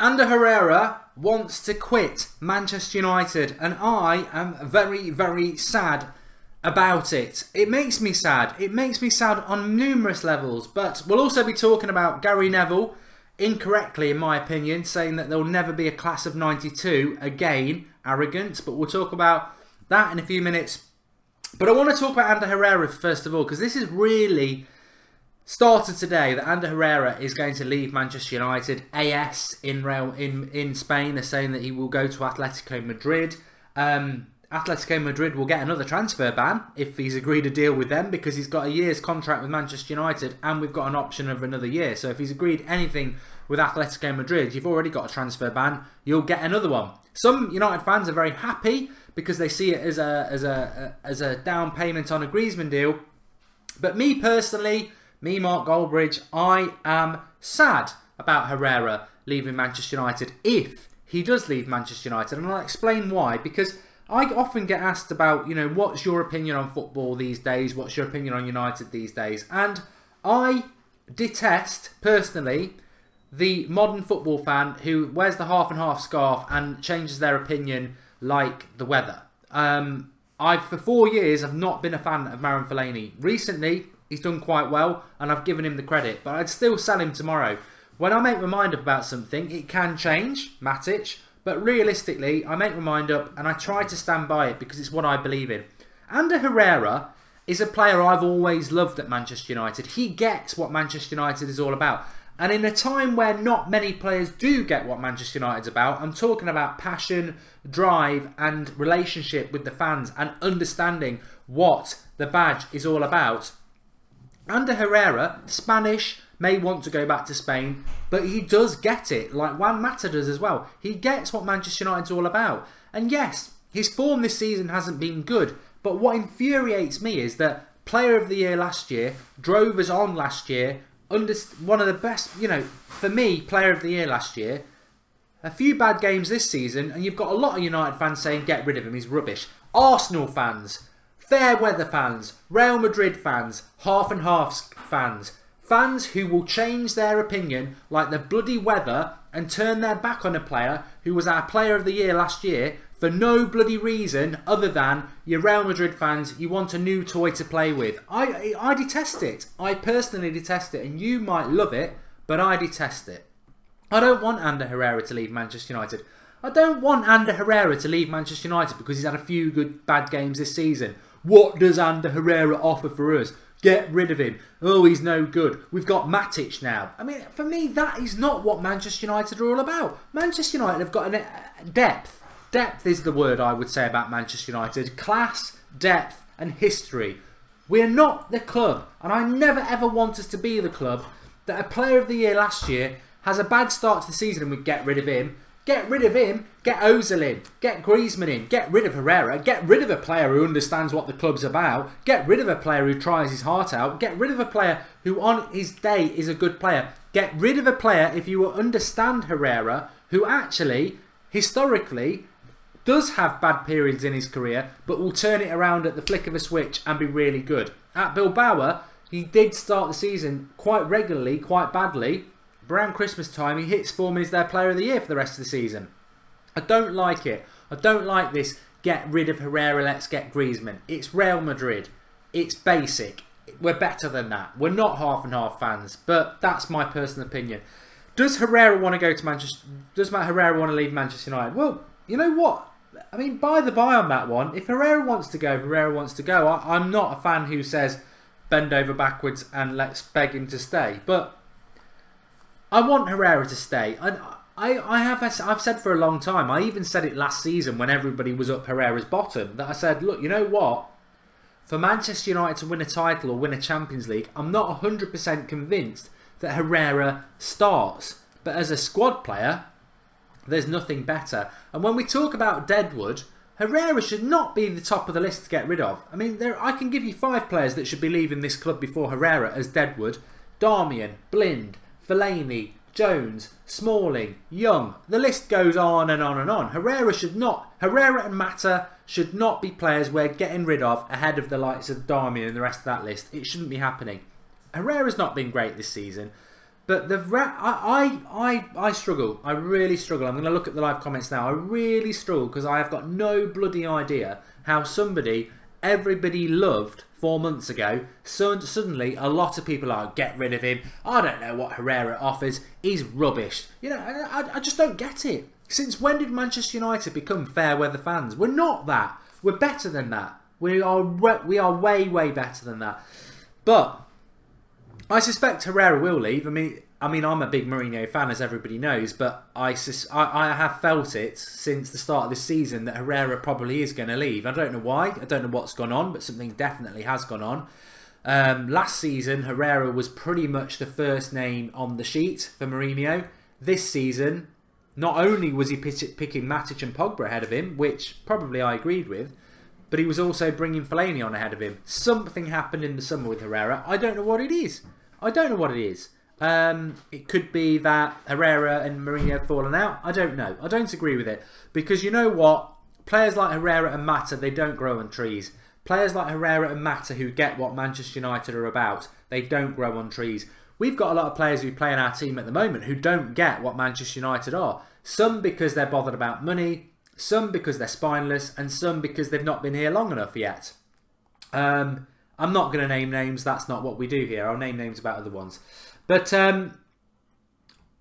Ander Herrera wants to quit Manchester United, and I am very, very sad about it. It makes me sad. It makes me sad on numerous levels, but we'll also be talking about Gary Neville, incorrectly in my opinion, saying that there'll never be a class of 92. Again, arrogance, but we'll talk about that in a few minutes. But I want to talk about Ander Herrera first of all, because this is really started today that Ander Herrera is going to leave Manchester United. AS in Spain are saying that he will go to Atletico Madrid. Atletico Madrid will get another transfer ban if he's agreed a deal with them, because he's got a year's contract with Manchester United and we've got an option of another year. So if he's agreed anything with Atletico Madrid, you've already got a transfer ban, you'll get another one. Some United fans are very happy because they see it as a down payment on a Griezmann deal. But me personally, me, Mark Goldbridge, I am sad about Herrera leaving Manchester United if he does leave Manchester United. And I'll explain why. Because I often get asked about, you know, what's your opinion on football these days? What's your opinion on United these days? And I detest, personally, the modern football fan who wears the half and half scarf and changes their opinion like the weather. For 4 years, I've not been a fan of Marouane Fellaini. Recently, he's done quite well, and I've given him the credit, but I'd still sell him tomorrow. When I make my mind up about something, it can change, Matic, but realistically, I make my mind up, and I try to stand by it because it's what I believe in. Ander Herrera is a player I've always loved at Manchester United. He gets what Manchester United is all about. And in a time where not many players do get what Manchester United's about, I'm talking about passion, drive, and relationship with the fans, and understanding what the badge is all about. Ander Herrera, Spanish, may want to go back to Spain, but he does get it, like Juan Mata does as well. He gets what Manchester United's all about. And yes, his form this season hasn't been good, but what infuriates me is that Player of the Year last year, drove us on last year, one of the best, you know, for me, Player of the Year last year. A few bad games this season, and you've got a lot of United fans saying get rid of him, he's rubbish. Arsenal fans, fair weather fans, Real Madrid fans, half and half fans, fans who will change their opinion like the bloody weather and turn their back on a player who was our Player of the Year last year for no bloody reason other than your Real Madrid fans, you want a new toy to play with. I detest it. I personally detest it, and you might love it, but I detest it. I don't want Ander Herrera to leave Manchester United. I don't want Ander Herrera to leave Manchester United because he's had a few bad games this season. What does Ander Herrera offer for us? Get rid of him. Oh, he's no good. We've got Matic now. I mean, for me, that is not what Manchester United are all about. Manchester United have got depth. Depth is the word I would say about Manchester United. Class, depth, and history. We're not the club, and I never ever want us to be the club that a Player of the Year last year has a bad start to the season and we get rid of him. Get rid of him, get Ozil in, get Griezmann in, get rid of Herrera, get rid of a player who understands what the club's about, get rid of a player who tries his heart out, get rid of a player who on his day is a good player, get rid of a player, if you will understand Herrera, who actually, historically, does have bad periods in his career, but will turn it around at the flick of a switch and be really good. At Bilbao, he did start the season quite regularly, quite badly. Around Christmas time, he hits form as their Player of the Year for the rest of the season. I don't like it. I don't like this, get rid of Herrera, let's get Griezmann. It's Real Madrid. It's basic. We're better than that. We're not half and half fans, but that's my personal opinion. Does Herrera want to go to Manchester? Does Herrera want to leave Manchester United? Well, you know what? I mean, by the by on that one, if Herrera wants to go, Herrera wants to go. I'm not a fan who says bend over backwards and let's beg him to stay. But I want Herrera to stay. I've said for a long time, I even said it last season when everybody was up Herrera's bottom, that I said, look, you know what? For Manchester United to win a title or win a Champions League, I'm not 100% convinced that Herrera starts. But as a squad player, there's nothing better. And when we talk about Deadwood, Herrera should not be the top of the list to get rid of. I mean, I can give you 5 players that should be leaving this club before Herrera as Deadwood. Darmian, Blind, Fellaini, Jones, Smalling, Young. The list goes on and on and on. Herrera and Mata should not be players we're getting rid of ahead of the likes of Darmian and the rest of that list. It shouldn't be happening. Herrera's not been great this season. But I struggle. I really struggle. I'm going to look at the live comments now. I really struggle because I have got no bloody idea how everybody loved 4 months ago, suddenly a lot of people are, get rid of him. I don't know what Herrera offers. He's rubbish. You know, I just don't get it. Since when did Manchester United become fair weather fans? We're not that. We're better than that. We are way, way better than that. But I suspect Herrera will leave. I mean, I'm a big Mourinho fan, as everybody knows, but I have felt it since the start of this season that Herrera probably is going to leave. I don't know why. I don't know what's gone on, but something definitely has gone on. Last season, Herrera was pretty much the first name on the sheet for Mourinho. This season, not only was he picking Matic and Pogba ahead of him, which probably I agreed with, but he was also bringing Fellaini on ahead of him. Something happened in the summer with Herrera. I don't know what it is. I don't know what it is. It could be that Herrera and Mourinho have fallen out. I don't know. I don't agree with it. Because you know what? Players like Herrera and Mata, they don't grow on trees. Players like Herrera and Mata who get what Manchester United are about, they don't grow on trees. We've got a lot of players who play in our team at the moment who don't get what Manchester United are. Some because they're bothered about money, some because they're spineless, and some because they've not been here long enough yet. I'm not going to name names. That's not what we do here. I'll name names about other ones. But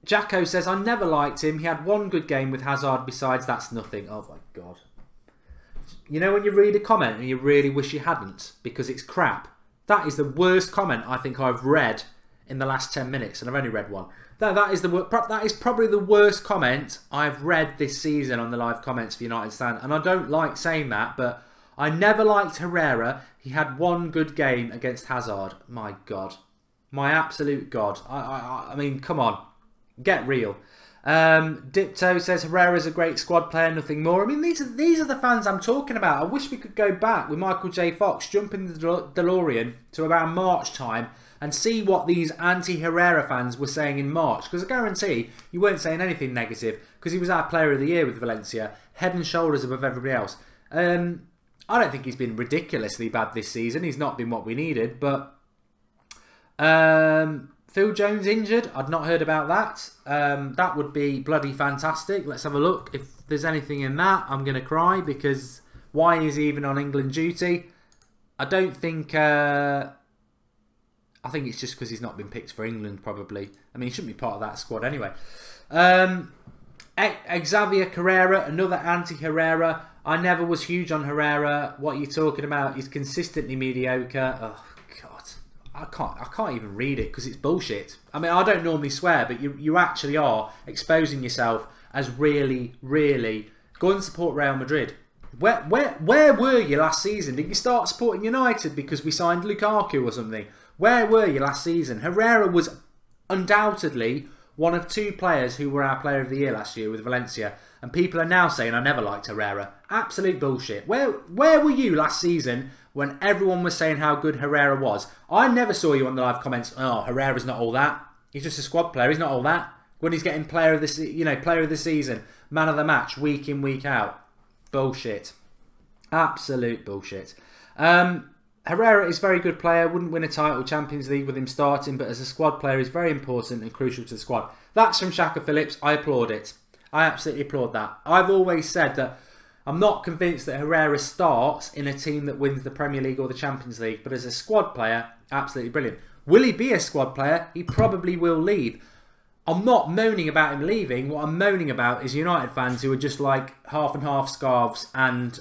Jacko says, I never liked him. He had one good game with Hazard. Besides, that's nothing. Oh, my God. You know when you read a comment and you really wish you hadn't because it's crap? That is the worst comment I think I've read in the last 10 minutes. And I've only read one. That is probably the worst comment I've read this season on the live comments for United Stand. And I don't like saying that, but I never liked Herrera. He had one good game against Hazard. My God. My absolute God. I mean, come on. Get real. Dipto says Herrera's a great squad player, nothing more. I mean, these are the fans I'm talking about. I wish we could go back with Michael J. Fox, jump in the DeLorean to around March time and see what these anti-Herrera fans were saying in March. Because I guarantee you weren't saying anything negative because he was our player of the year with Valencia, head and shoulders above everybody else. I don't think he's been ridiculously bad this season. He's not been what we needed, but Phil Jones injured. I'd not heard about that. That would be bloody fantastic. Let's have a look. If there's anything in that, I'm going to cry because why is he even on England duty? I don't think... I think it's just because he's not been picked for England, probably. I mean, he shouldn't be part of that squad anyway. Xavier Herrera, another anti-Herrera. I never was huge on Herrera. What are you talking about? He's consistently mediocre. Oh, God. I can't even read it because it's bullshit. I mean, I don't normally swear, but you actually are exposing yourself as really, really... Go and support Real Madrid. Where were you last season? Did you start supporting United because we signed Lukaku or something? Where were you last season? Herrera was undoubtedly one of two players who were our player of the year last year with Valencia. And people are now saying, I never liked Herrera. Absolute bullshit. Where were you last season when everyone was saying how good Herrera was? I never saw you on the live comments, oh, Herrera's not all that. He's just a squad player. He's not all that. When he's getting player of the season, man of the match, week in, week out. Bullshit. Absolute bullshit. Herrera is a very good player. Wouldn't win a title, Champions League with him starting, but as a squad player, he's very important and crucial to the squad. That's from Shaka Phillips. I applaud it. I absolutely applaud that. I've always said that I'm not convinced that Herrera starts in a team that wins the Premier League or the Champions League, but as a squad player, absolutely brilliant. Will he be a squad player? He probably will leave. I'm not moaning about him leaving. What I'm moaning about is United fans who are just like half and half scarves and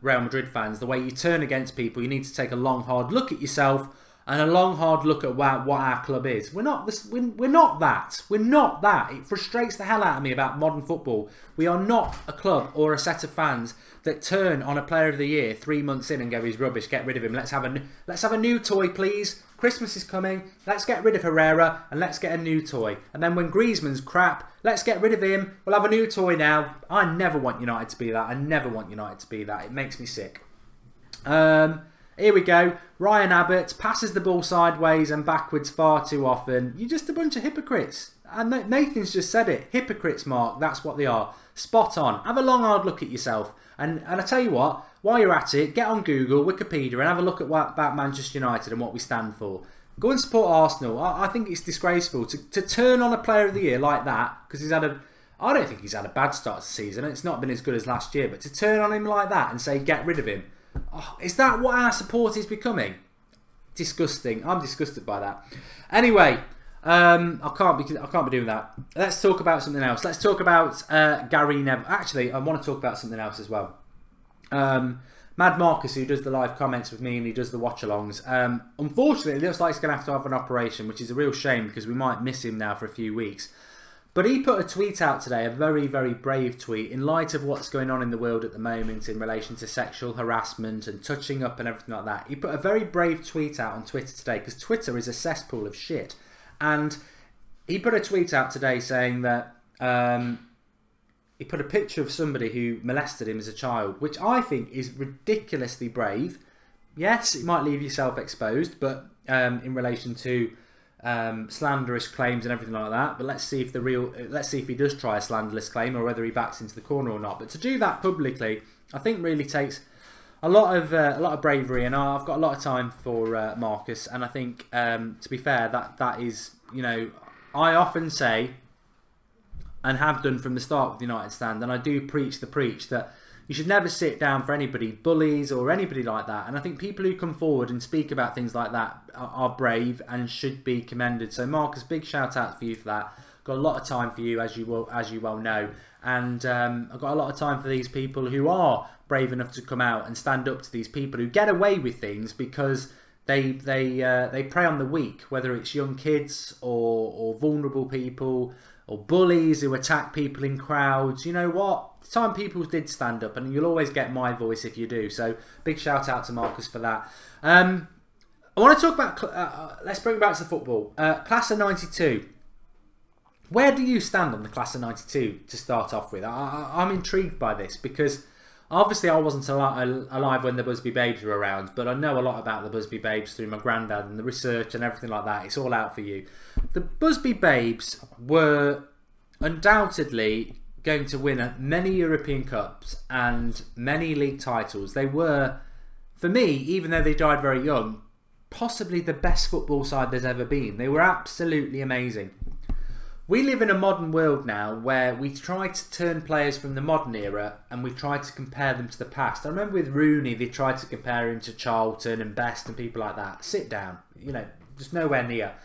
Real Madrid fans. The way you turn against people, you need to take a long, hard look at yourself and a long, hard look at what our club is. We're not that. We're not that. It frustrates the hell out of me about modern football. We are not a club or a set of fans that turn on a player of the year 3 months in and go, he's rubbish, get rid of him. Let's have a new toy, please. Christmas is coming. Let's get rid of Herrera and let's get a new toy. And then when Griezmann's crap, let's get rid of him. We'll have a new toy now. I never want United to be that. I never want United to be that. It makes me sick. Here we go. Ryan Abbott passes the ball sideways and backwards far too often. You're just a bunch of hypocrites. And Nathan's just said it. Hypocrites, Mark. That's what they are. Spot on. Have a long, hard look at yourself. And I tell you what, while you're at it, get on Google, Wikipedia, and have a look at about Manchester United and what we stand for. Go and support Arsenal. I think it's disgraceful to turn on a player of the year like that, because he's had a... I don't think he's had a bad start to the season. It's not been as good as last year, but to turn on him like that and say get rid of him, is that what our support is becoming? Disgusting. I'm disgusted by that. Anyway, I can't be doing that. Let's talk about something else. Let's talk about Gary Neville. Actually, I want to talk about something else as well. Mad Marcus, who does the live comments with me and he does the watch-alongs, unfortunately, it looks like he's going to have an operation, which is a real shame because we might miss him now for a few weeks. But he put a tweet out today, a very, very brave tweet, in light of what's going on in the world at the moment in relation to sexual harassment and touching up and everything like that. He put a very brave tweet out on Twitter today, because Twitter is a cesspool of shit. And he put a tweet out today saying that he put a picture of somebody who molested him as a child, which I think is ridiculously brave. Yes, it might leave yourself exposed, but in relation to slanderous claims and everything like that. But let's see if he does try a slanderous claim or whether he backs into the corner or not. But to do that publicly, I think really takes a lot of bravery, and I've got a lot of time for Marcus. And I think, to be fair, that is, you know, I often say, and have done from the start with the United Stand, and I do preach the preach, that you should never sit down for anybody, bullies or anybody like that. And I think people who come forward and speak about things like that are brave and should be commended. So Marcus, big shout out for you for that. Got a lot of time for you, as you well know. And I've got a lot of time for these people who are brave enough to come out and stand up to these people who get away with things because they prey on the weak, whether it's young kids or vulnerable people or bullies who attack people in crowds. You know what? It's time people did stand up, and you'll always get my voice if you do. So big shout out to Marcus for that. I want to talk about, let's bring it back to football. Class of 92. Where do you stand on the Class of 92 to start off with? I'm intrigued by this because obviously I wasn't alive when the Busby Babes were around, but I know a lot about the Busby Babes through my granddad and the research and everything like that. It's all out for you. The Busby Babes were undoubtedly going to win many European Cups and many league titles. They were, for me, even though they died very young, possibly the best football side there's ever been. They were absolutely amazing. We live in a modern world now where we try to turn players from the modern era and we try to compare them to the past. I remember with Rooney, they tried to compare him to Charlton and Best and people like that. Sit down, you know, just nowhere near.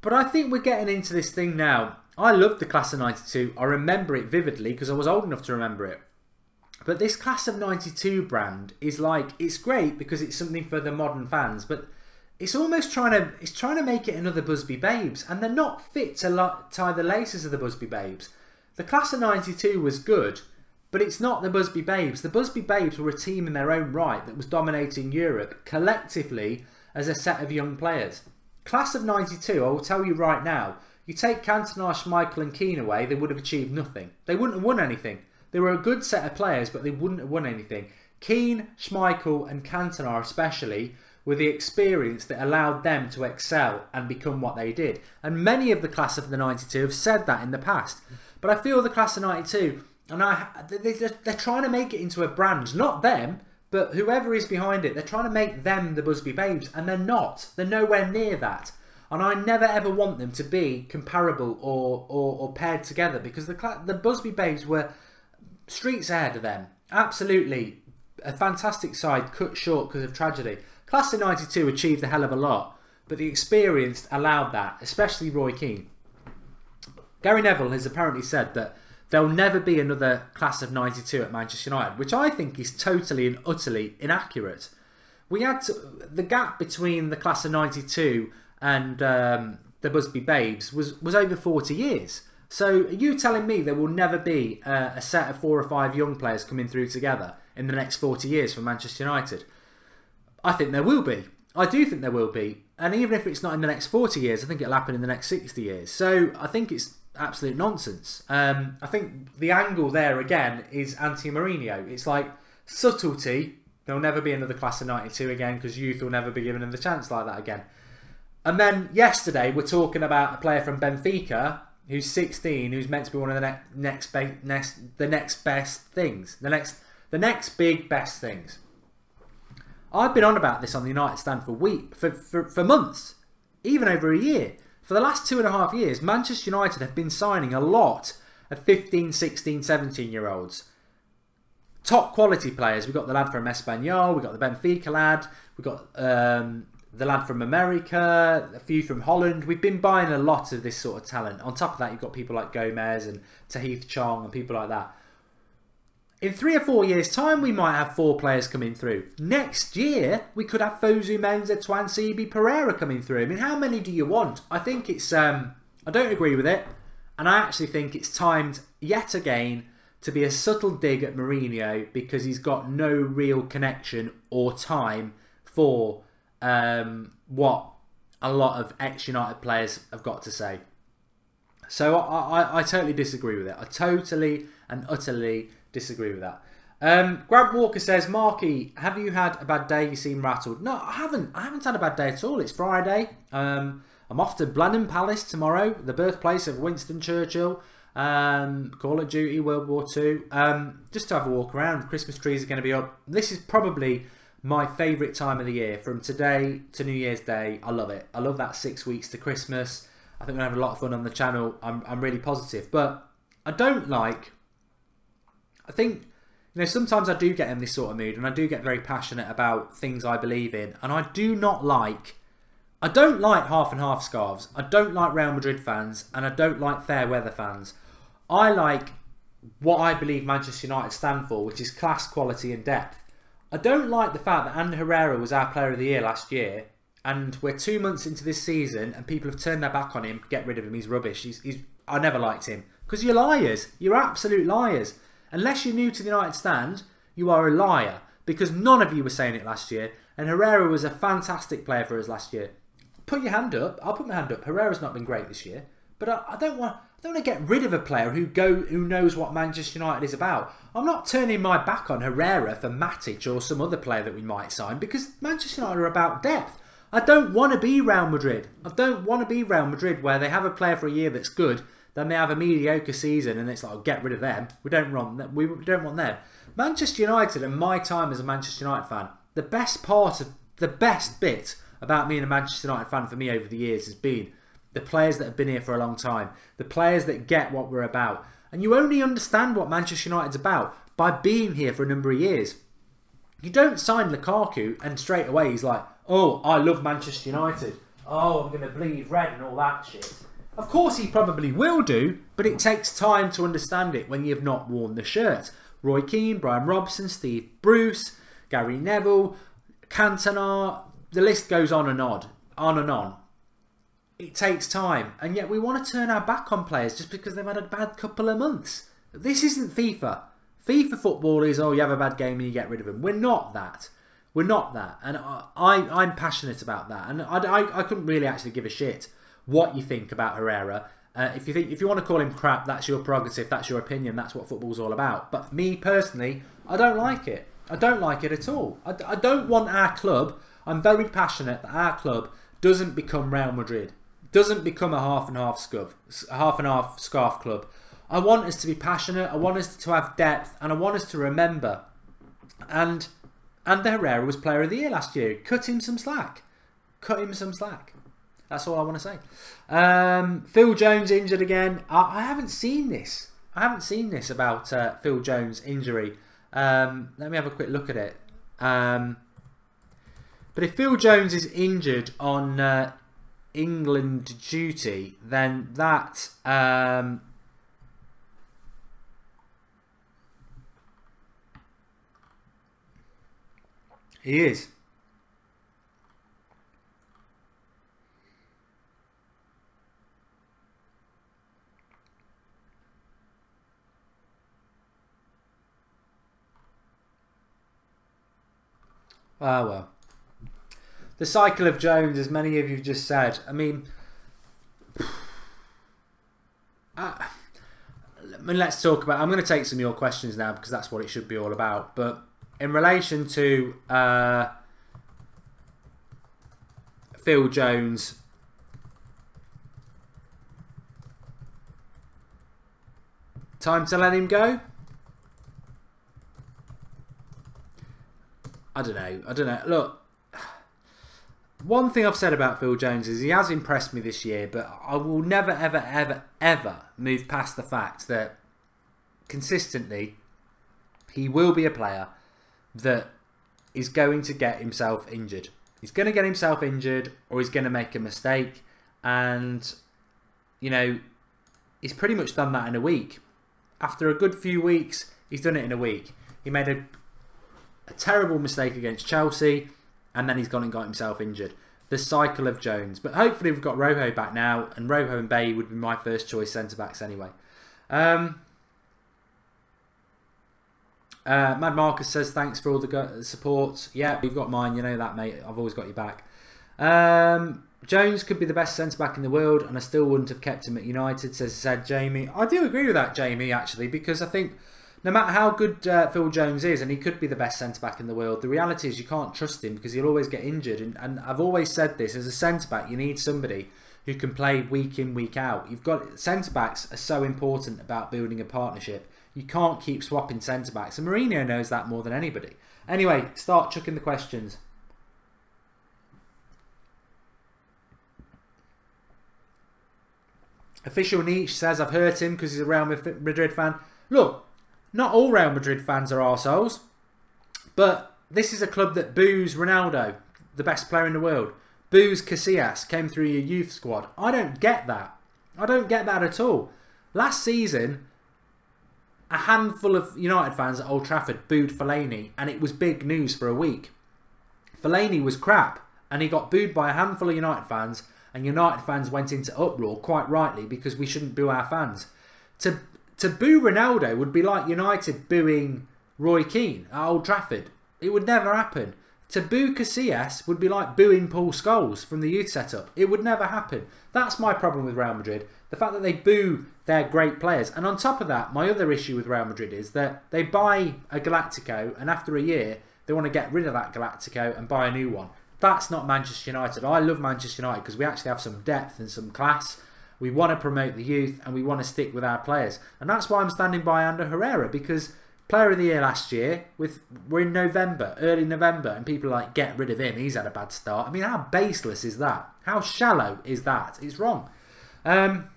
But I think we're getting into this thing now. I loved the Class of 92. I remember it vividly because I was old enough to remember it. But this Class of 92 brand is like, it's great because it's something for the modern fans, but it's almost trying to make it another Busby Babes, and they're not fit to tie the laces of the Busby Babes. The Class of 92 was good, but it's not the Busby Babes. The Busby Babes were a team in their own right that was dominating Europe collectively as a set of young players. Class of 92, I will tell you right now, you take Cantona, Schmeichel and Keane away, they would have achieved nothing. They wouldn't have won anything. They were a good set of players, but they wouldn't have won anything. Keane, Schmeichel and Cantona especially were the experience that allowed them to excel and become what they did. And many of the Class of the 92 have said that in the past. But I feel the Class of 92, and they're trying to make it into a brand. Not them, but whoever is behind it. They're trying to make them the Busby Babes, and they're not. They're nowhere near that. And I never ever want them to be comparable or paired together, because the Busby Babes were streets ahead of them. Absolutely. A fantastic side cut short because of tragedy. Class of 92 achieved a hell of a lot, but the experience allowed that, especially Roy Keane. Gary Neville has apparently said that there'll never be another Class of 92 at Manchester United, which I think is totally and utterly inaccurate. We had the gap between the Class of 92 and the Busby Babes was over 40 years. So are you telling me there will never be a set of 4 or 5 young players coming through together in the next 40 years for Manchester United? I think there will be. I do think there will be. And even if it's not in the next 40 years, I think it'll happen in the next 60 years. So I think it's absolute nonsense. I think the angle there again is anti-Mourinho. It's like subtlety. There'll never be another Class of 92 again because youth will never be given another chance like that again. And then yesterday we're talking about a player from Benfica who's 16, who's meant to be one of the next best things. The next big best things. I've been on about this on the United Stand for months. even over a year. For the last 2.5 years, Manchester United have been signing a lot of 15, 16, 17-year-olds. Top quality players. We've got the lad from Espanyol, we've got the Benfica lad, we've got the lad from America, a few from Holland. We've been buying a lot of this sort of talent. On top of that, you've got people like Gomez and Tahith Chong and people like that. In 3 or 4 years' time, we might have 4 players coming through. Next year, we could have Fosu Mensah, Twansibi, Herrera coming through. I mean, how many do you want? I think it's... I don't agree with it. And I actually think it's timed, yet again, to be a subtle dig at Mourinho because he's got no real connection or time for what a lot of ex-United players have got to say. So I totally disagree with it. I totally and utterly disagree with that. Grant Walker says, Marky, have you had a bad day? You seem rattled. No, I haven't. I haven't had a bad day at all. It's Friday. I'm off to Blenheim Palace tomorrow, the birthplace of Winston Churchill. Call of Duty, World War II. Just to have a walk around. Christmas trees are going to be up. This is probably my favourite time of the year. From today to New Year's Day, I love it. I love that 6 weeks to Christmas. I think we're going to have a lot of fun on the channel. I'm really positive. But I don't like... I think, you know, sometimes I do get in this sort of mood and I do get very passionate about things I believe in. And I do not like... I don't like half and half scarves. I don't like Real Madrid fans and I don't like fair weather fans. I like what I believe Manchester United stand for, which is class, quality and depth. I don't like the fact that Ander Herrera was our player of the year last year and we're 2 months into this season and people have turned their back on him. Get rid of him, he's rubbish. I never liked him. Because you're liars. You're absolute liars. Unless you're new to the United stand, you are a liar. Because none of you were saying it last year and Herrera was a fantastic player for us last year. Put your hand up. I'll put my hand up. Herrera's not been great this year. But I don't want to get rid of a player who knows what Manchester United is about. I'm not turning my back on Herrera for Matic or some other player that we might sign because Manchester United are about depth. I don't want to be Real Madrid. I don't want to be Real Madrid where they have a player for a year that's good, then they have a mediocre season and it's like, oh, get rid of them. We don't want them. Manchester United and my time as a Manchester United fan, the best bit about being a Manchester United fan for me over the years has been the players that have been here for a long time, the players that get what we're about. And you only understand what Manchester United's about by being here for a number of years. You don't sign Lukaku and straight away he's like, oh, I love Manchester United. Oh, I'm going to bleed red and all that shit. Of course he probably will do, but it takes time to understand it when you've not worn the shirt. Roy Keane, Brian Robson, Steve Bruce, Gary Neville, Cantona, the list goes on and on and on. It takes time, and yet we want to turn our back on players just because they've had a bad couple of months. This isn't FIFA. FIFA football is, oh, you have a bad game and you get rid of them. We're not that. We're not that. And I'm passionate about that. And I couldn't really actually give a shit what you think about Herrera. If you want to call him crap, that's your prerogative, that's your opinion, that's what football's all about. But me personally, I don't like it. I don't like it at all. I don't want our club... I'm very passionate that our club doesn't become Real Madrid, doesn't become a half and half scarf club. I want us to be passionate. I want us to have depth, and I want us to remember. And the Herrera was Player of the Year last year. Cut him some slack. Cut him some slack. That's all I want to say. Phil Jones injured again. I haven't seen this. I haven't seen this about Phil Jones' injury. Let me have a quick look at it. But if Phil Jones is injured on England duty, then that... he is. Ah, well. The cycle of Jones, as many of you just said. I mean, let's talk about... I'm going to take some of your questions now because that's what it should be all about. But in relation to Phil Jones, time to let him go? I don't know. Look, One thing I've said about Phil Jones is he has impressed me this year, but I will never, ever, ever, ever move past the fact that consistently he will be a player that is going to get himself injured. He's going to get himself injured, or he's going to make a mistake, and you know, he's pretty much done that in a week. After a good few weeks, he's done it in a week. He made a terrible mistake against Chelsea, and then he's gone and got himself injured. The cycle of Jones. But hopefully we've got Rojo back now, and Rojo and Bailly would be my first choice centre-backs anyway. Mad Marcus says, thanks for all the support. Yeah, you've got mine, you know that, mate. I've always got your back. Jones could be the best centre-back in the world, and I still wouldn't have kept him at United, said Jamie. I do agree with that, Jamie, actually, because I think no matter how good Phil Jones is, and he could be the best centre-back in the world, the reality is you can't trust him because he'll always get injured. And I've always said this, as a centre-back, you need somebody who can play week in, week out. Centre-backs are so important about building a partnership. You can't keep swapping centre-backs, and Mourinho knows that more than anybody. Anyway, start chucking the questions. Official Niche says, I've hurt him because he's a Real Madrid fan. Look, not all Real Madrid fans are arseholes, but this is a club that boos Ronaldo, the best player in the world. Boos Casillas, came through your youth squad. I don't get that. I don't get that at all. Last season, a handful of United fans at Old Trafford booed Fellaini, and it was big news for a week. Fellaini was crap, and he got booed by a handful of United fans, and United fans went into uproar, quite rightly, because we shouldn't boo our fans. To boo Ronaldo would be like United booing Roy Keane at Old Trafford. It would never happen. To boo Casillas would be like booing Paul Scholes from the youth setup. It would never happen. That's my problem with Real Madrid. The fact that they boo their great players. And on top of that, my other issue with Real Madrid is that they buy a Galactico, and after a year, they want to get rid of that Galactico and buy a new one. That's not Manchester United. I love Manchester United because we actually have some depth and some class. We want to promote the youth, and we want to stick with our players. And that's why I'm standing by Ander Herrera, because Player of the Year last year, we're in November, early November, and people are like, get rid of him, he's had a bad start. I mean, how baseless is that? How shallow is that? It's wrong. Mad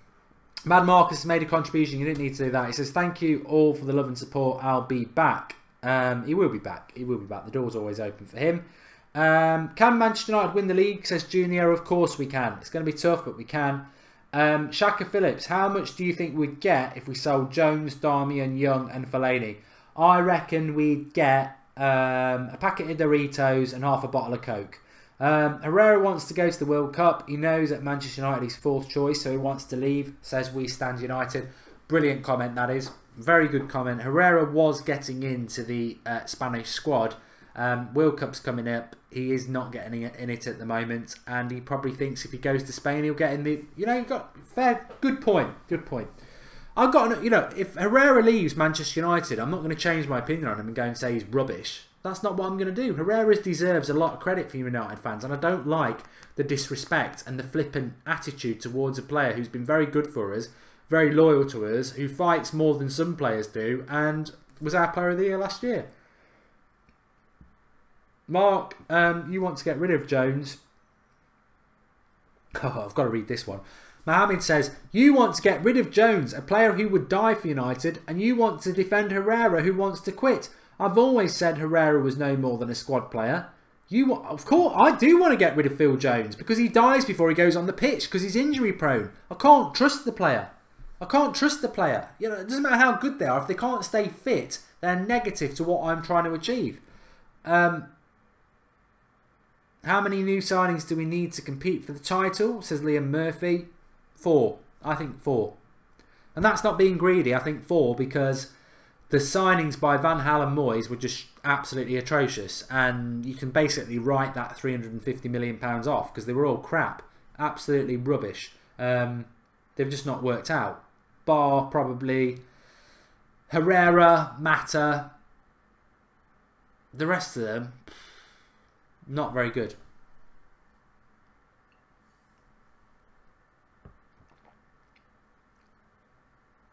Marcus has made a contribution. You didn't need to do that. He says, thank you all for the love and support. I'll be back. He will be back. He will be back. The door's always open for him. Can Manchester United win the league? Says Junior. Of course we can. It's going to be tough, but we can. Shaka Phillips, how much do you think we'd get if we sold Jones, Darmian, Young and Fellaini? I reckon we'd get a packet of Doritos and half a bottle of Coke. Herrera wants to go to the World Cup. He knows that Manchester United is fourth choice, so he wants to leave. Says we stand United. Brilliant comment, that is. Very good comment. Herrera was getting into the Spanish squad. World Cup's coming up. He is not getting in it at the moment, and he probably thinks if he goes to Spain, he'll get in the. You know, you've got good point. Good point. I've got, you know, if Herrera leaves Manchester United, I'm not going to change my opinion on him and go and say he's rubbish. That's not what I'm going to do. Herrera deserves a lot of credit for United fans, and I don't like the disrespect and the flippant attitude towards a player who's been very good for us, very loyal to us, who fights more than some players do, and was our Player of the Year last year. Mark, you want to get rid of Jones. Oh, I've got to read this one. Mohammed says, you want to get rid of Jones, a player who would die for United, and you want to defend Herrera, who wants to quit. I've always said Herrera was no more than a squad player. Of course, I do want to get rid of Phil Jones because he dies before he goes on the pitch because he's injury prone. I can't trust the player. I can't trust the player. You know, it doesn't matter how good they are. If they can't stay fit, they're negative to what I'm trying to achieve. How many new signings do we need to compete for the title? Says Liam Murphy. 4. I think 4. And that's not being greedy. I think 4 because the signings by Van Gaal and Moyes were just absolutely atrocious. And you can basically write that £350 million off because they were all crap. Absolutely rubbish. They've just not worked out. Bar probably Herrera, Mata. The rest of them, not very good.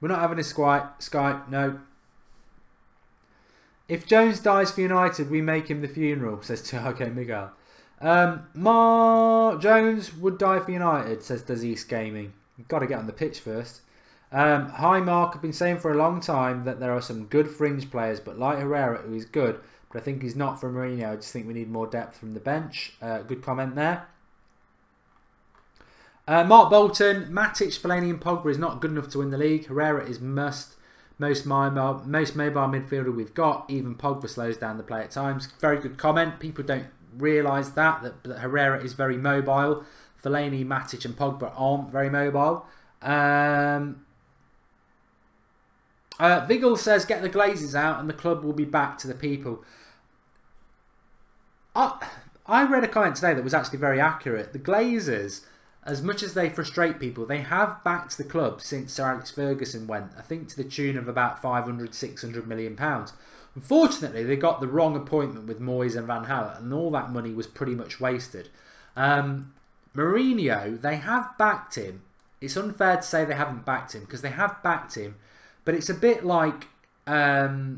We're not having a Skype, no. If Jones dies for United, we make him the funeral, says Tiago Miguel. Mark Jones would die for United, says Dazis Gaming. You've got to get on the pitch first. Hi Mark, I've been saying for a long time that there are some good fringe players, but like Herrera, who is good, but I think he's not for Mourinho. I just think we need more depth from the bench. Good comment there. Mark Bolton, Matic, Fellaini and Pogba is not good enough to win the league. Herrera is most mobile midfielder we've got. Even Pogba slows down the play at times. Very good comment. People don't realise that Herrera is very mobile. Fellaini, Matic and Pogba aren't very mobile. Vigil says, get the Glazers out and the club will be back to the people. I read a comment today that was actually very accurate. The Glazers, as much as they frustrate people, they have backed the club since Sir Alex Ferguson went, I think to the tune of about 500, 600 million pounds. Unfortunately, they got the wrong appointment with Moyes and Van Gaal, and all that money was pretty much wasted. Mourinho, they have backed him. It's unfair to say they haven't backed him, because they have backed him, but it's a bit like a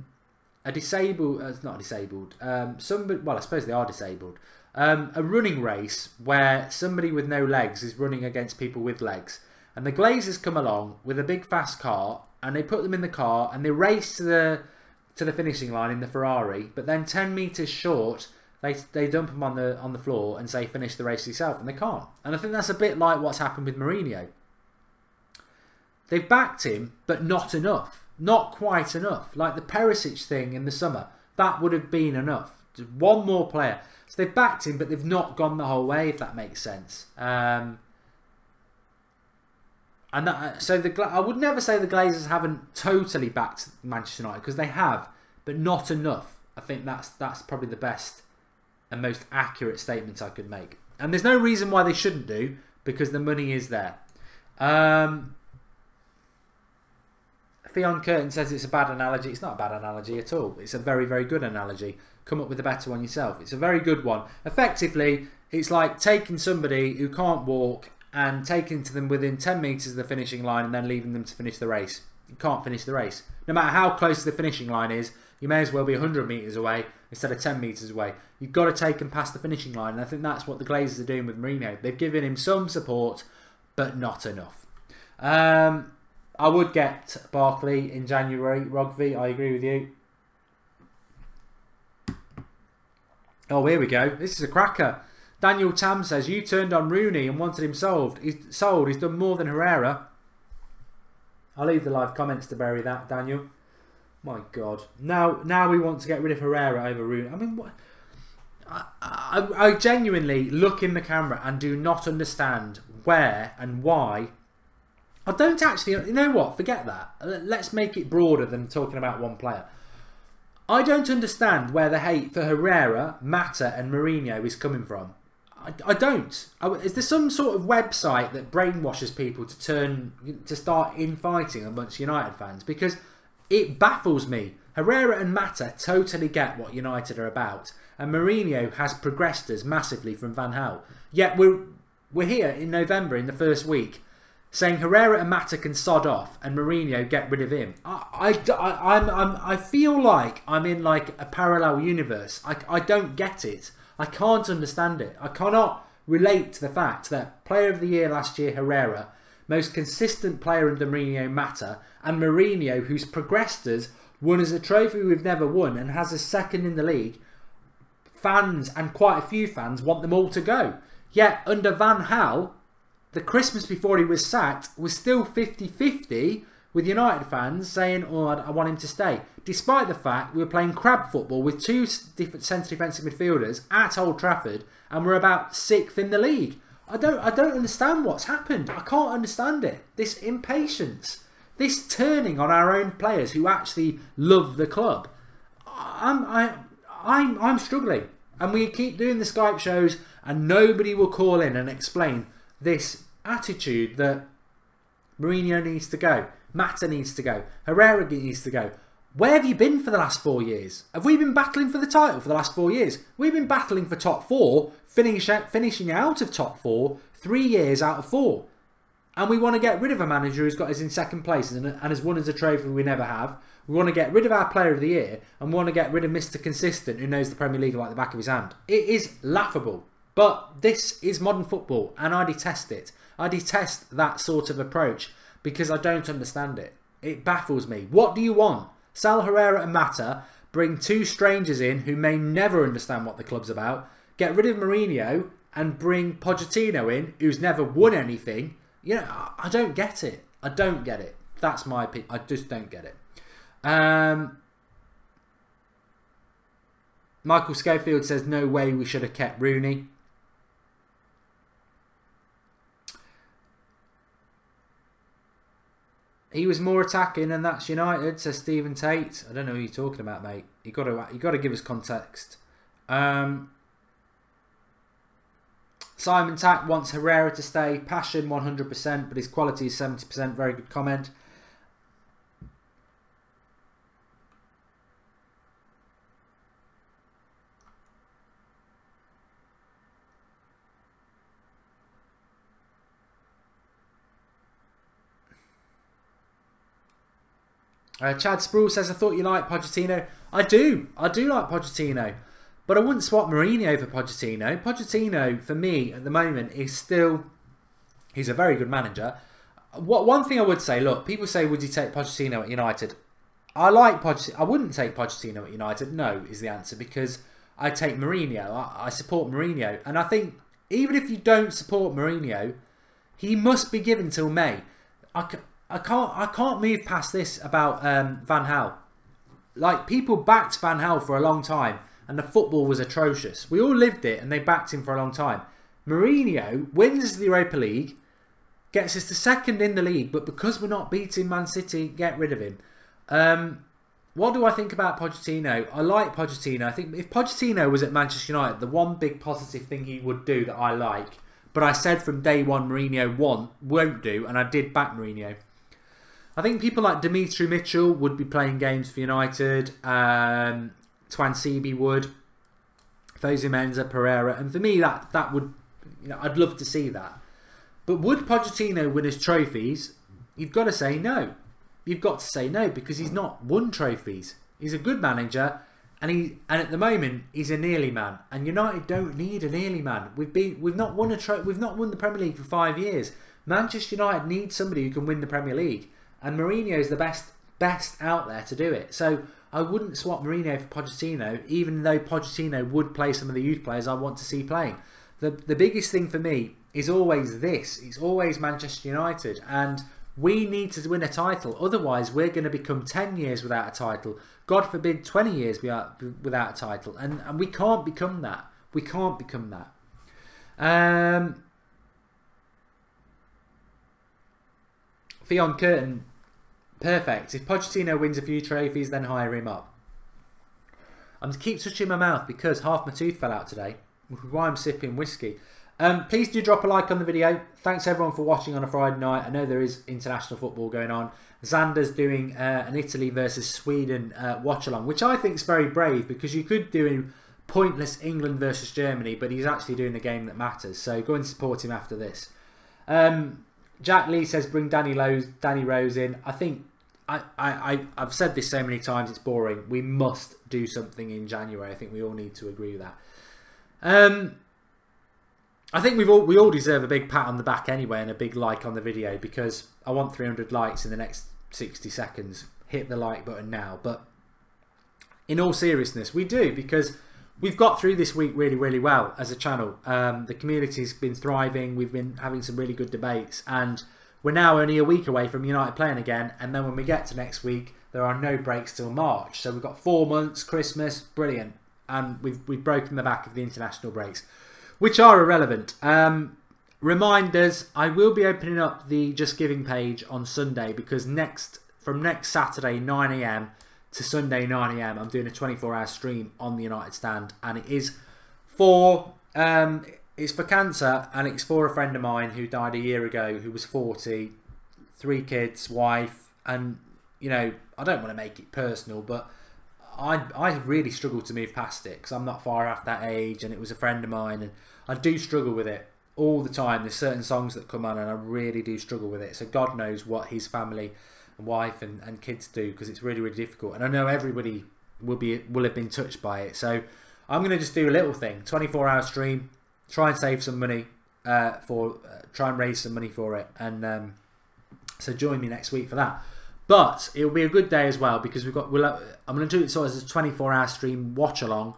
disabled, not disabled, somebody, well I suppose they are disabled, a running race where somebody with no legs is running against people with legs, and the Glazers come along with a big fast car and they put them in the car and they race to the finishing line in the Ferrari, but then 10 metres short they dump them on the floor and say finish the race yourself, and they can't. And I think that's a bit like what's happened with Mourinho. They've backed him, but not enough. Not quite enough. Like the Perisic thing in the summer, that would have been enough. Just one more player. So they've backed him, but they've not gone the whole way, if that makes sense. I would never say the Glazers haven't totally backed Manchester United, because they have, but not enough. I think that's probably the best and most accurate statement I could make. And there's no reason why they shouldn't do, because the money is there. Theon Curtin says it's a bad analogy. It's not a bad analogy at all. It's a very, very good analogy. Come up with a better one yourself. It's a very good one. Effectively, it's like taking somebody who can't walk and taking to them within 10 metres of the finishing line and then leaving them to finish the race. You can't finish the race. No matter how close the finishing line is, you may as well be 100 metres away instead of 10 metres away. You've got to take them past the finishing line, and I think that's what the Glazers are doing with Mourinho. They've given him some support, but not enough. I would get Barkley in January. Rogvi, I agree with you. Oh, here we go. This is a cracker. Daniel Tam says, you turned on Rooney and wanted him sold. He's done more than Herrera. I'll leave the live comments to bury that, Daniel. My God. Now we want to get rid of Herrera over Rooney. I mean, what? I genuinely look in the camera and do not understand where and why. I don't actually, you know what, forget that. Let's make it broader than talking about one player. I don't understand where the hate for Herrera, Mata and Mourinho is coming from. I don't. Is there some sort of website that brainwashes people to start infighting amongst United fans? Because it baffles me. Herrera and Mata totally get what United are about, and Mourinho has progressed us massively from Van Gaal. Yet we're here in November in the first week, saying Herrera and Mata can sod off and Mourinho get rid of him. I feel like I'm in like a parallel universe. I don't get it. I can't understand it. I cannot relate to the fact that Player of the Year last year Herrera, most consistent player under Mourinho Mata, and Mourinho, who's progressed us, won us a trophy we've never won and has us second in the league. Fans, and quite a few fans, want them all to go. Yet under Van Gaal, the Christmas before he was sacked was still 50-50 with United fans saying, oh, I want him to stay. Despite the fact we were playing crab football with two centre defensive midfielders at Old Trafford and we're about 6th in the league. I don't understand what's happened. I can't understand it. This impatience, this turning on our own players who actually love the club. I'm struggling. And we keep doing the Skype shows and nobody will call in and explain this attitude that Mourinho needs to go, Mata needs to go, Herrera needs to go. Where have you been for the last 4 years? Have we been battling for the title for the last 4 years? We've been battling for top 4, finishing out of top 4, 3 years out of 4. And we want to get rid of a manager who's got us in second place and has won us a trophy we never have. We want to get rid of our Player of the Year and we want to get rid of Mr. Consistent who knows the Premier League like the back of his hand. It is laughable. But this is modern football, and I detest it. I detest that sort of approach because I don't understand it. It baffles me. What do you want? Sell Herrera and Mata, bring 2 strangers in who may never understand what the club's about, get rid of Mourinho and bring Pochettino in, who's never won anything. You know, I don't get it. I don't get it. That's my opinion. I just don't get it. Michael Schofield says, no way we should have kept Rooney. He was more attacking, and that's United, says Stephen Tate. I don't know who you're talking about, mate. You got to give us context. Simon Tack wants Herrera to stay. Passion 100%, but his quality is 70%. Very good comment. Chad Sproul says, I thought you liked Pochettino. I do like Pochettino. But I wouldn't swap Mourinho for Pochettino. Pochettino, for me, at the moment, is still... He's a very good manager. One thing I would say, look, people say, would you take Pochettino at United? I like Pochettino. I wouldn't take Pochettino at United. No, is the answer. Because I take Mourinho. I support Mourinho. And I think, even if you don't support Mourinho, he must be given till May. I can't move past this about Van Gaal. Like, people backed Van Gaal for a long time, and the football was atrocious. We all lived it, and they backed him for a long time. Mourinho wins the Europa League, gets us to 2nd in the league, but because we're not beating Man City, get rid of him. What do I think about Pochettino? I like Pochettino. I think if Pochettino was at Manchester United, the one big positive thing he would do that I like, but I said from day one Mourinho won't do, and I did back Mourinho. I think people like Dimitri Mitchell would be playing games for United. Twan Seaby would. Fosu Mensah, Pereira. And for me, that would... You know, I'd love to see that. But would Pochettino win his trophies? You've got to say no. You've got to say no because he's not won trophies. He's a good manager. And at the moment, he's a nearly man. And United don't need a nearly man. We've not won the Premier League for 5 years. Manchester United needs somebody who can win the Premier League. And Mourinho is the best out there to do it. So I wouldn't swap Mourinho for Pochettino, even though Pochettino would play some of the youth players I want to see playing. The biggest thing for me is always this. It's always Manchester United. And we need to win a title. Otherwise, we're going to become 10 years without a title. God forbid 20 years without a title. And we can't become that. We can't become that. Theon Curtin, perfect. If Pochettino wins a few trophies, then hire him up. I'm to keep touching my mouth because half my tooth fell out today, which is why I'm sipping whiskey. Please do drop a like on the video. Thanks everyone for watching on a Friday night. I know there is international football going on. Xander's doing an Italy versus Sweden watch-along, which I think is very brave because you could do pointless England versus Germany, but he's actually doing the game that matters. So go and support him after this. Jack Lee says bring Danny Rose in. I think I've said this so many times it's boring. We must do something in January. I think we all need to agree with that. I think we all deserve a big pat on the back anyway and a big like on the video because I want 300 likes in the next 60 seconds. Hit the like button now. But in all seriousness, we do because we've got through this week really, really well as a channel. The community's been thriving. We've been having some really good debates. And we're now only a week away from United playing again. And then when we get to next week, there are no breaks till March. So we've got 4 months, Christmas, brilliant. And we've broken the back of the international breaks, which are irrelevant. Reminders, I will be opening up the Just Giving page on Sunday because from next Saturday 9 AM to Sunday 9 AM I'm doing a 24-hour stream on the United Stand, and it is for it's for cancer, and it's for a friend of mine who died a year ago, who was 40, 3 kids, wife, and you know, I don't want to make it personal, but I really struggle to move past it because I'm not far off that age, and it was a friend of mine, and I do struggle with it all the time. There's certain songs that come on and I really do struggle with it. So God knows what his family and wife and kids do because it's really, really difficult. And I know everybody will have been touched by it. So I'm going to just do a little thing, 24-hour stream. try and save some money try and raise some money for it, and so join me next week for that. But it will be a good day as well, because I'm going to do it sort of as a 24-hour stream watch along.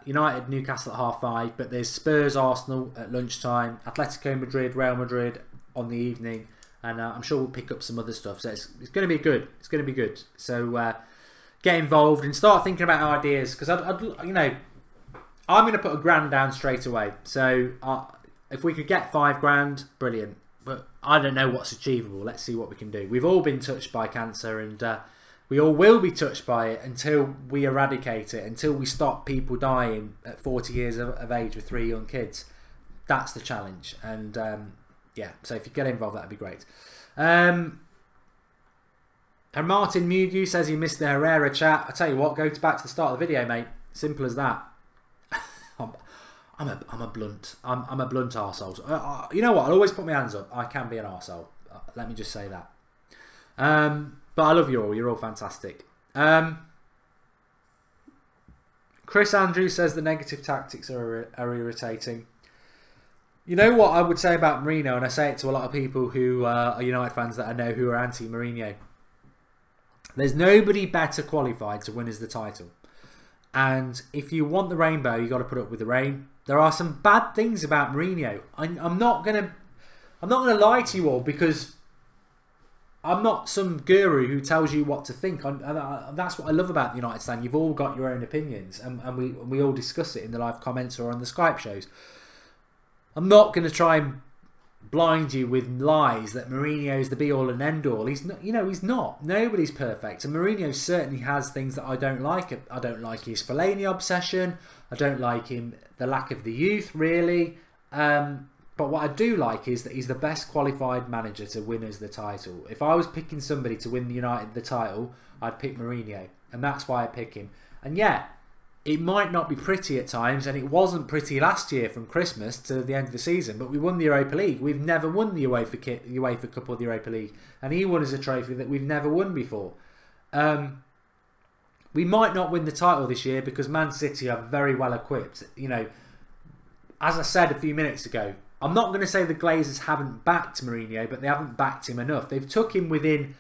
United Newcastle at 5:30, but there's Spurs Arsenal at lunchtime, Atletico Madrid Real Madrid on the evening, and I'm sure we'll pick up some other stuff. So it's going to be good. It's going to be good. So get involved and start thinking about ideas, because I'm going to put £1,000 down straight away. So if we could get £5,000, brilliant. But I don't know what's achievable. Let's see what we can do. We've all been touched by cancer, and we all will be touched by it until we eradicate it, until we stop people dying at 40 years of age with 3 young kids. That's the challenge. And yeah, so if you get involved, that'd be great. And Martin Mugu says he missed the Herrera chat. I tell you what, go back to the start of the video, mate. Simple as that. I'm a blunt arsehole. You know what? I'll always put my hands up. I can be an arsehole. Let me just say that. But I love you all. You're all fantastic. Chris Andrews says the negative tactics are irritating. You know what I would say about Mourinho, and I say it to a lot of people who are United fans that I know who are anti-Mourinho. There's nobody better qualified to win us the title. And if you want the rainbow, you've got to put up with the rain. There are some bad things about Mourinho. I'm not gonna lie to you all, because I'm not some guru who tells you what to think. That's what I love about the United stand. You've all got your own opinions, and we all discuss it in the live comments or on the Skype shows. I'm not going to try and blind you with lies that Mourinho is the be-all and end-all. He's not. He's not. Nobody's perfect, and Mourinho certainly has things that I don't like. I don't like his Fellaini obsession. I don't like the lack of the youth, really. But what I do like is that he's the best qualified manager to win us the title. If I was picking somebody to win United the title, I'd pick Mourinho, and that's why I pick him. And yeah, it might not be pretty at times, and it wasn't pretty last year from Christmas to the end of the season, but we won the Europa League. We've never won the UEFA Cup or the Europa League, and he won us a trophy that we've never won before. We might not win the title this year because Man City are very well equipped. As I said a few minutes ago, I'm not going to say the Glazers haven't backed Mourinho, but they haven't backed him enough. They've took him within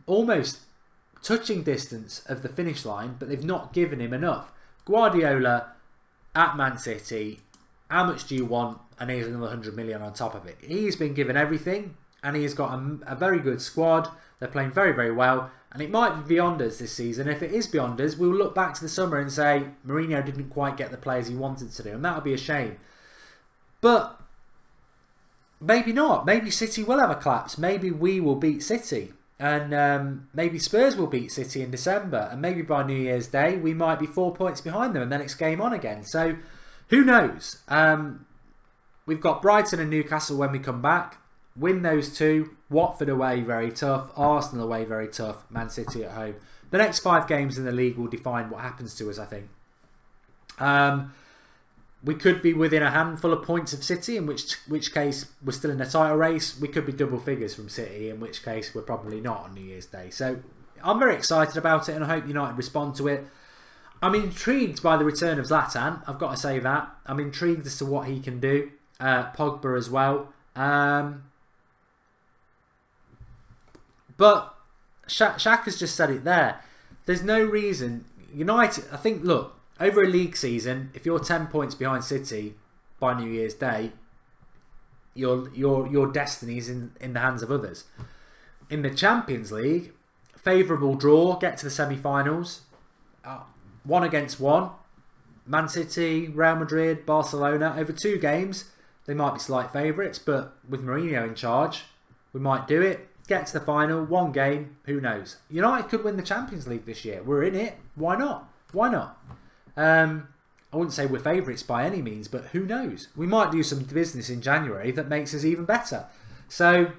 almost touching distance of the finish line, but they've not given him enough. Guardiola at Man City, how much do you want? And here's another 100 million on top of it. He's been given everything, and he has got a very good squad. They're playing very, very well, and it might be beyond us this season. If it is beyond us, we'll look back to the summer and say Mourinho didn't quite get the players he wanted to do, and that'll be a shame. But maybe not. Maybe City will have a collapse. Maybe we will beat City. And maybe Spurs will beat City in December. And maybe by New Year's Day, we might be 4 points behind them. And then it's game on again. So, who knows? We've got Brighton and Newcastle when we come back. Win those two. Watford away, very tough. Arsenal away, very tough. Man City at home. The next 5 games in the league will define what happens to us, I think. We could be within a handful of points of City, in which case we're still in a title race. We could be double figures from City, in which case we're probably not on New Year's Day. So I'm very excited about it, and I hope United respond to it. I'm intrigued by the return of Zlatan. I've got to say that. I'm intrigued as to what he can do. Pogba as well. But Shaq has just said it there. There's no reason. United, I think, look, over a league season, if you're 10 points behind City by New Year's Day, your destiny is in the hands of others. In the Champions League, favourable draw, get to the semi-finals, 1 against 1. Man City, Real Madrid, Barcelona, over 2 games, they might be slight favourites, but with Mourinho in charge, we might do it. Get to the final, 1 game, who knows? United could win the Champions League this year. We're in it. Why not? Why not? I wouldn't say we're favourites by any means, but who knows? We might do some business in January that makes us even better. So,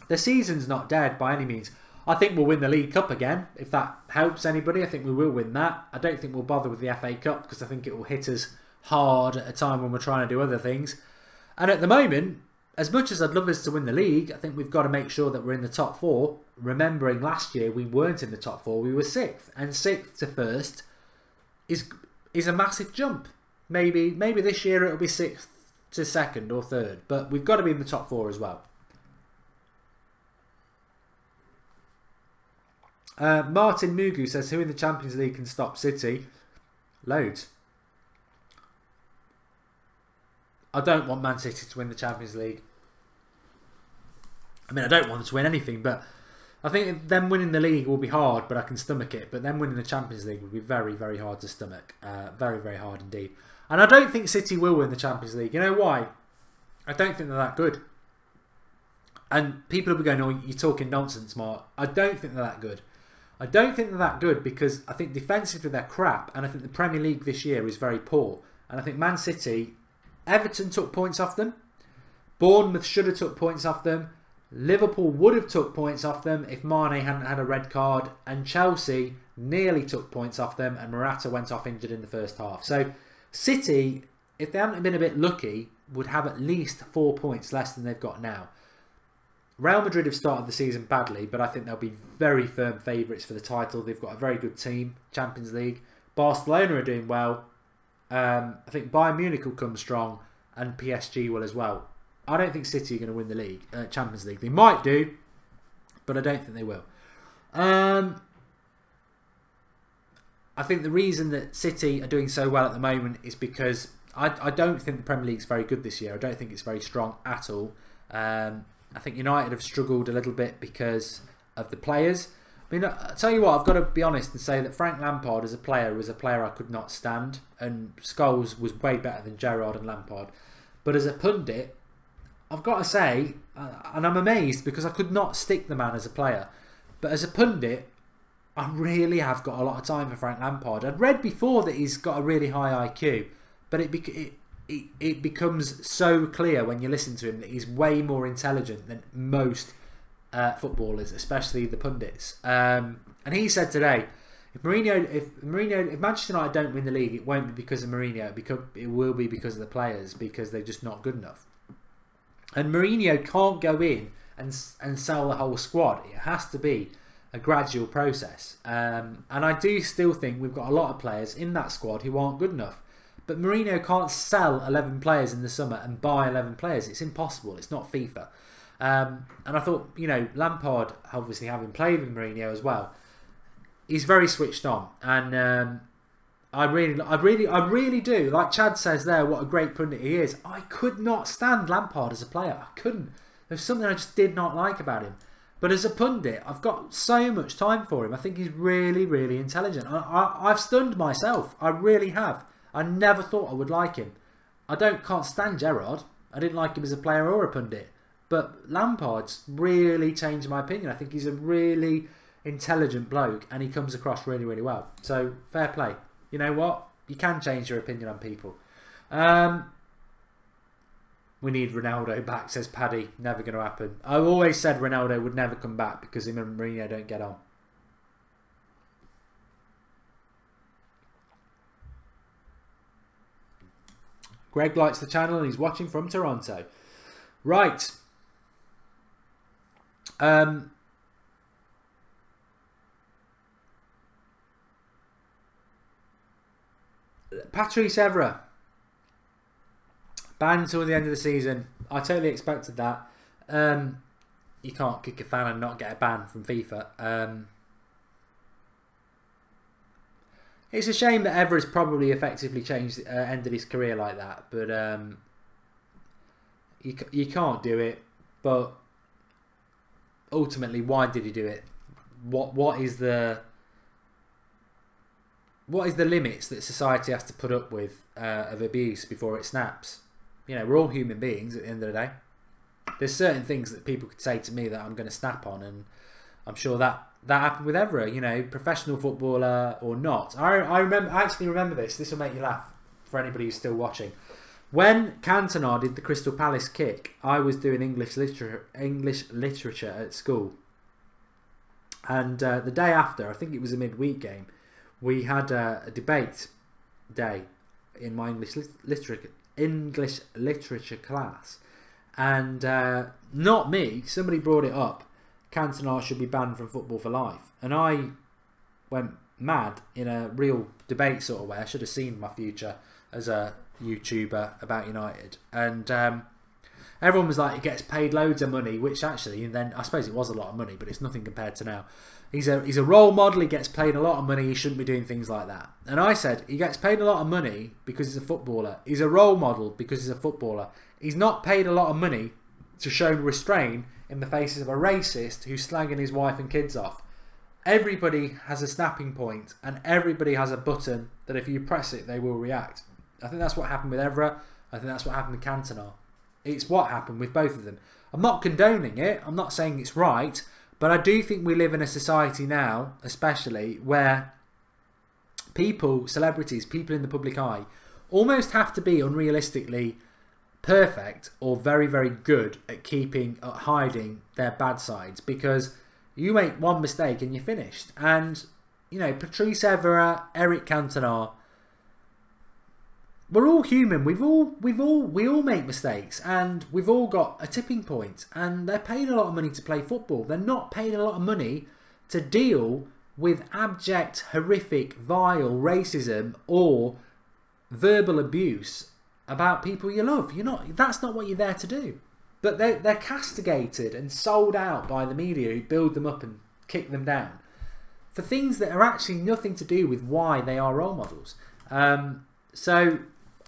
the season's not dead by any means. I think we'll win the League Cup again, if that helps anybody. I think we will win that. I don't think we'll bother with the FA Cup, because I think it will hit us hard at a time when we're trying to do other things. And at the moment, as much as I'd love us to win the league, I think we've got to make sure that we're in the top 4. Remembering last year, we weren't in the top 4, we were 6th. And 6th to 1st is a massive jump. Maybe this year it'll be 6th to 2nd or 3rd, but we've got to be in the top 4 as well. Martin Mugu says, who in the Champions League can stop City? Loads. I don't want Man City to win the Champions League. I mean, I don't want them to win anything, but I think them winning the league will be hard, but I can stomach it. But them winning the Champions League would be very, very hard to stomach. Very, very hard indeed. And I don't think City will win the Champions League. You know why? I don't think they're that good. And people will be going, oh, you're talking nonsense, Mark. I don't think they're that good. I don't think they're that good because I think defensively they're crap. And I think the Premier League this year is very poor. And I think Man City, Everton took points off them. Bournemouth should have took points off them. Liverpool would have took points off them if Mane hadn't had a red card. And Chelsea nearly took points off them. And Morata went off injured in the first half. So City, if they hadn't been a bit lucky, would have at least 4 points less than they've got now. Real Madrid have started the season badly, but I think they'll be very firm favourites for the title. They've got a very good team, Champions League. Barcelona are doing well. I think Bayern Munich will come strong, and PSG will as well. I don't think City are going to win the league, Champions League. They might do, but I don't think they will. I think the reason that City are doing so well at the moment is because I don't think the Premier League's very good this year. I don't think it's very strong at all. I think United have struggled a little bit because of the players. I mean, I'll tell you what, I've got to be honest and say that Frank Lampard as a player was a player I could not stand, and Scholes was way better than Gerrard and Lampard. But as a pundit, I've got to say, and I'm amazed because I could not stick the man as a player, but as a pundit, I really have got a lot of time for Frank Lampard. I'd read before that he's got a really high IQ, but it becomes so clear when you listen to him that he's way more intelligent than most footballers, especially the pundits. And he said today, if Manchester United don't win the league, it won't be because of Mourinho. It will be because of the players, because they're just not good enough. And Mourinho can't go in and sell the whole squad. It has to be a gradual process. And I do still think we've got a lot of players in that squad who aren't good enough. But Mourinho can't sell 11 players in the summer and buy 11 players. It's impossible. It's not FIFA. And I thought, you know, Lampard, obviously having played with Mourinho as well, he's very switched on. And I really do. Like Chad says there, what a great pundit he is. I could not stand Lampard as a player. I couldn't. There's something I just did not like about him. But as a pundit, I've got so much time for him. I think he's really, really intelligent. I've stunned myself. I really have. I never thought I would like him. Can't stand Gerrard. I didn't like him as a player or a pundit. But Lampard's really changed my opinion. I think he's a really intelligent bloke and he comes across really, really well. So, fair play. You know what? You can change your opinion on people. We need Ronaldo back, says Paddy. Never going to happen. I always said Ronaldo would never come back because him and Mourinho don't get on. Greg likes the channel and he's watching from Toronto. Right. Patrice Evra. Banned until the end of the season. I totally expected that. You can't kick a fan and not get a ban from FIFA. It's a shame that Evra's probably effectively ended his career like that, but you can't do it. But ultimately, why did he do it? What is the limits that society has to put up with of abuse before it snaps? You know, we're all human beings at the end of the day. There's certain things that people could say to me that I'm going to snap on, and I'm sure that happened with Evra, you know, professional footballer or not. I actually remember this. This will make you laugh for anybody who's still watching. When Cantona did the Crystal Palace kick, I was doing English literature at school. And the day after, I think it was a midweek game, we had a debate day in my English literature class. And not me, somebody brought it up. Cantona should be banned from football for life. And I went mad in a real debate sort of way. I should have seen my future. as a YouTuber about United, and everyone was like, he gets paid loads of money, which actually, and then I suppose it was a lot of money, but it's nothing compared to now. He's a role model, he gets paid a lot of money, he shouldn't be doing things like that. And I said, he gets paid a lot of money because he's a footballer. He's a role model because he's a footballer. He's not paid a lot of money to show restraint in the faces of a racist who's slagging his wife and kids off. Everybody has a snapping point, and everybody has a button that if you press it, they will react. I think that's what happened with Herrera. I think that's what happened with Cantona. It's what happened with both of them. I'm not condoning it. I'm not saying it's right. But I do think we live in a society now, especially, where people, celebrities, people in the public eye, almost have to be unrealistically perfect or very, very good at hiding their bad sides. Because you make one mistake and you're finished. And, you know, Patrice Evra, Eric Cantona, we're all human. We all make mistakes, and we've all got a tipping point. And they're paid a lot of money to play football. They're not paid a lot of money to deal with abject, horrific, vile racism or verbal abuse about people you love. That's not what you're there to do. But they're castigated and sold out by the media who build them up and kick them down for things that are actually nothing to do with why they are role models. So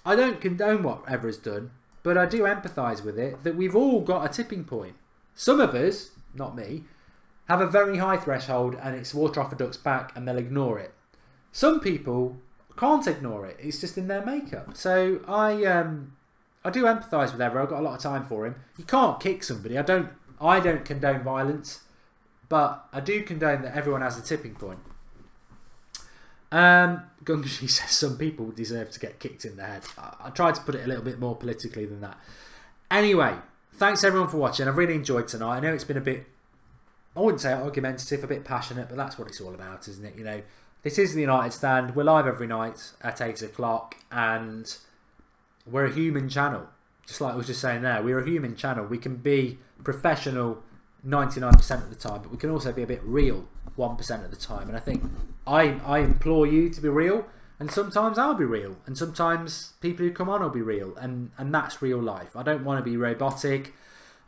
I don't condone what Evra's done, but I do empathise with it, that we've all got a tipping point. Some of us, not me, have a very high threshold and it's water off a duck's back and they'll ignore it. Some people can't ignore it. It's just in their makeup. So I do empathise with Evra. I've got a lot of time for him. You can't kick somebody. I don't condone violence, but I do condone that everyone has a tipping point. Gungashi says some people deserve to get kicked in the head. I tried to put it a little bit more politically than that. Anyway, thanks everyone for watching. I've really enjoyed tonight. I know it's been a bit, I wouldn't say argumentative, a bit passionate, but that's what it's all about, isn't it? You know, this is the United Stand. We're live every night at 8 o'clock, and we're a human channel. Just like I was just saying there, we're a human channel. We can be professional 99% of the time, but we can also be a bit real 1% of the time. And I think I implore you to be real, and sometimes I'll be real, and sometimes people who come on will be real, and that's real life. I don't want to be robotic.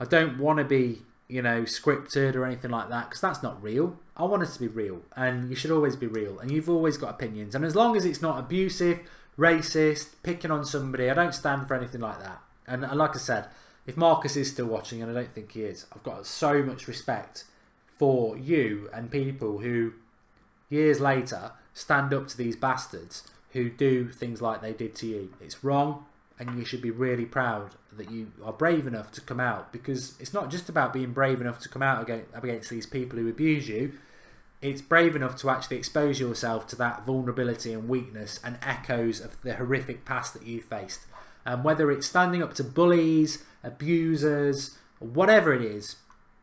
I don't want to be, you know, scripted or anything like that, because that's not real. I want us to be real, and you should always be real, and you've always got opinions, and as long as it's not abusive, racist, picking on somebody, I don't stand for anything like that. And like I said, if Marcus is still watching, and I don't think he is, I've got so much respect for you and people who years later stand up to these bastards who do things like they did to you. It's wrong, and you should be really proud that you are brave enough to come out, because it's not just about being brave enough to come out against these people who abuse you. It's brave enough to actually expose yourself to that vulnerability and weakness and echoes of the horrific past that you faced. And whether it's standing up to bullies, abusers, or whatever it is,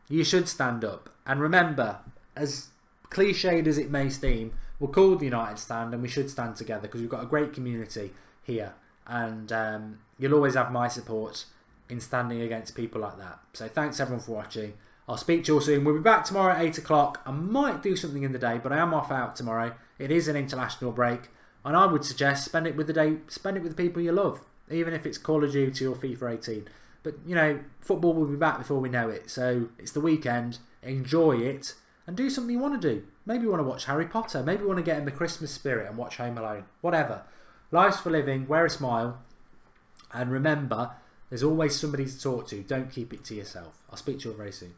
you should stand up. And remember, as cliched as it may seem, we're called the United Stand, and we should stand together because we've got a great community here. And you'll always have my support in standing against people like that. So thanks everyone for watching. I'll speak to you all soon. We'll be back tomorrow at 8 o'clock. I might do something in the day, but I am off out tomorrow. It is an international break, and I would suggest spend it with the people you love, even if it's Call of Duty or FIFA 18. But, you know, football will be back before we know it. So it's the weekend. Enjoy it and do something you want to do. Maybe you want to watch Harry Potter. Maybe you want to get in the Christmas spirit and watch Home Alone. Whatever. Life's for living. Wear a smile. And remember, there's always somebody to talk to. Don't keep it to yourself. I'll speak to you all very soon.